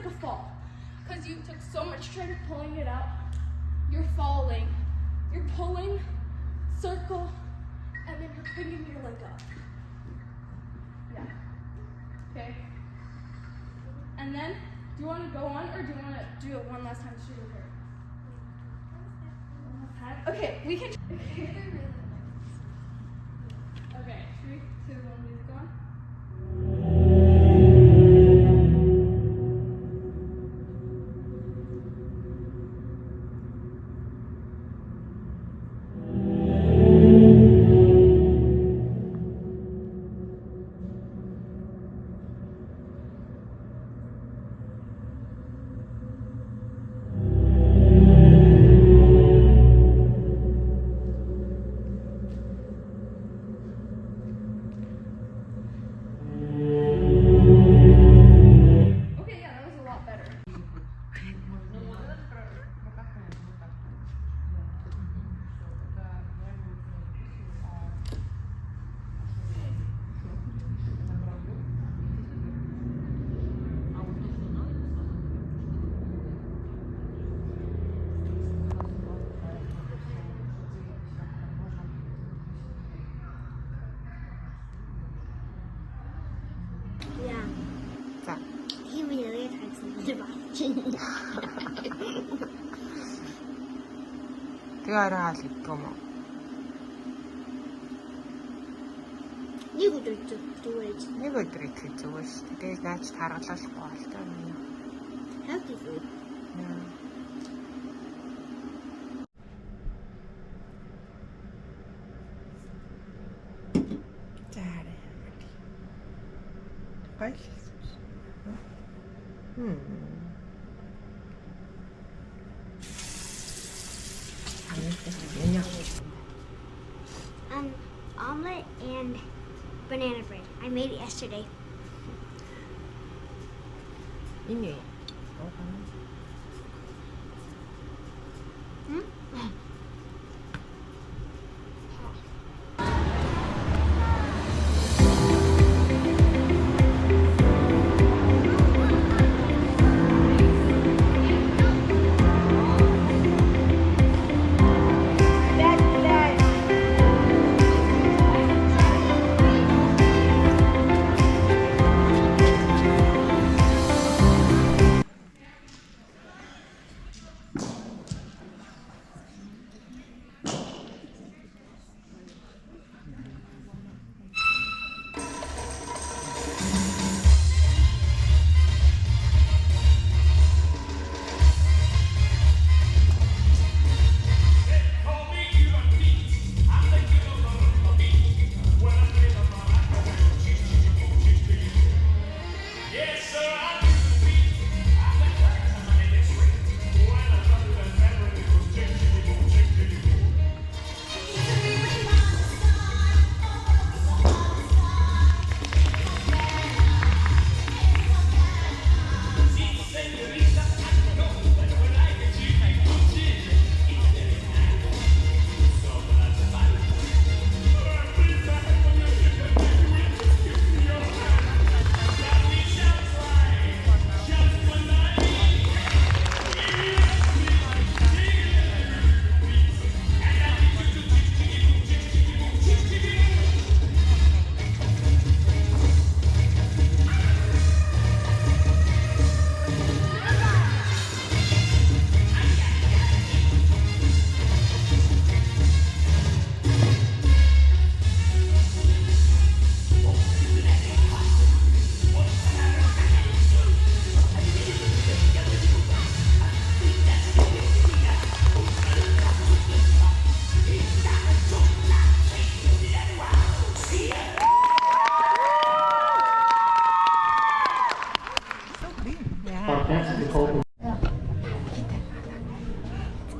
like a fall. Because you took so much strength pulling it out, you're falling. You're pulling, circle, and then you're picking your leg up. Yeah. Okay. And then, do you want to go on, or do you want to do it one last time to show your hair? One last time? Okay, we can. Okay, 3, 2, 1, music on. Тэгээ орой хаал гэдэг юм уу? Нэг өдөр зүгээр. Нэг өдөр итгэх зүгээр шүү дээ. Тэгээд наач таргалуулахгүй бол таа. Healthy food. Заарэ. Гай. Omelet and banana bread. I made it yesterday. Ini.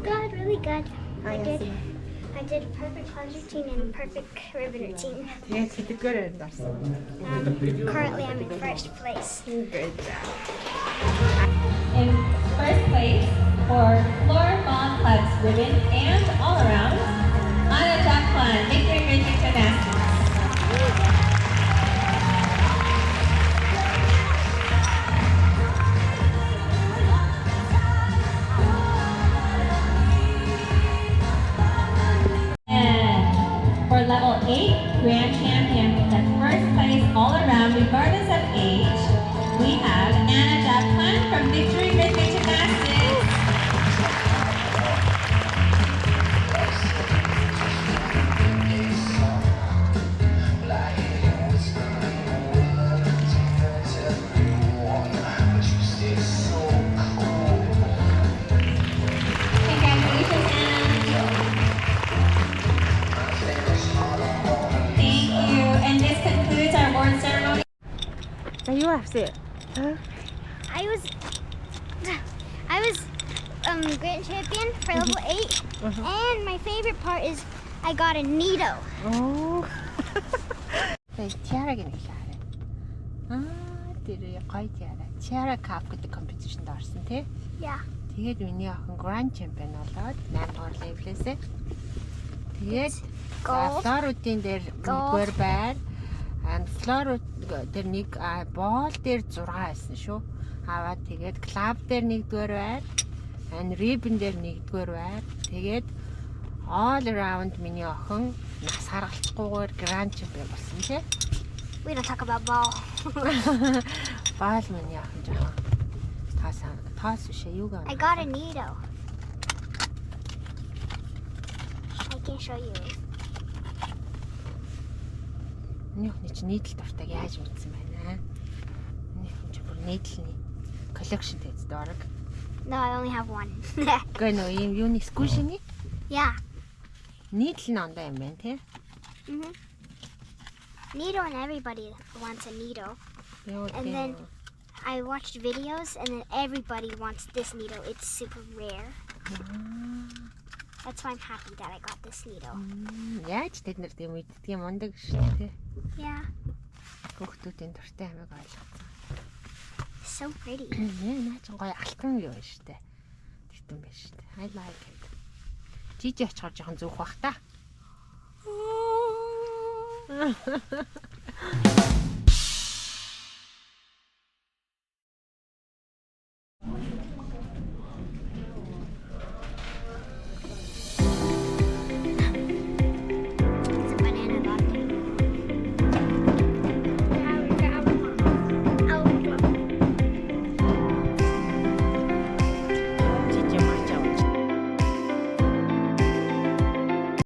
Good, really good. I did perfect plunge routine and perfect ribbon routine. Тэгээд сэтгэгээр орсон. Currently I'm in first place. Good job. In first place for floor bond clubs ribbon and all around, Anna Jacqueline, Victory Bridging Gymnastics. age, we have Anna Jackman from Victory Rhythmic Gymnastics. Congratulations, Anna. Thank you. And this concludes our award ceremony. За юу авсан? I was grand champion for level 8, and my favorite part is I got a Nito. Оо. Tiara гэнэ хэлээ. Тэр гоё Tiara. Tiara Cup гэдэг компетишнд орсон тий. Yeah. Тэгээд миний охин Grand Champion болоод 8 дугаар левлээсээ. Тэгээд Gold. флоруудын дээр нэгдүгээр байр. Флорууд дээр нэг боол дээр 6 байсан шүү. Аваад тэгээд клуб дээр нэгдүгээр байр. Ribbon дээр нэгдүгээр байр. Тэгээд all around миний охин нас харгалцахгүйгээр Grand Champion болсон тий. We don't talk about ball. Баал миний охин жоохон таас биш юу гэнэ. I got a Nito. I can show you. Миний охин чи нийтлэл дуртайг яаж мэдсэн байна. Миний охин чи бүр нийтлэлний коллекшн тэйд дорог. No, I only have one. Гэнэ юуны скушины Yeah. нийтлэл ондоо юм байна тий. Nito, and everybody wants a Nito. And then I watched videos, and then everybody wants this Nito. It's super rare. That's why I'm happy that I got this Nito. Яаж тэд нар тийм мэддэг юм ундаг шүү дээ. Yeah. Хүүхдүүдийн дуртай амиг ойлгосон. So pretty. Наа ч гоё алтан юу байна шүү дээ. Тэгтэн байна шүү дээ. I like it. Жижиг очихоор жоохон зүөх бах та.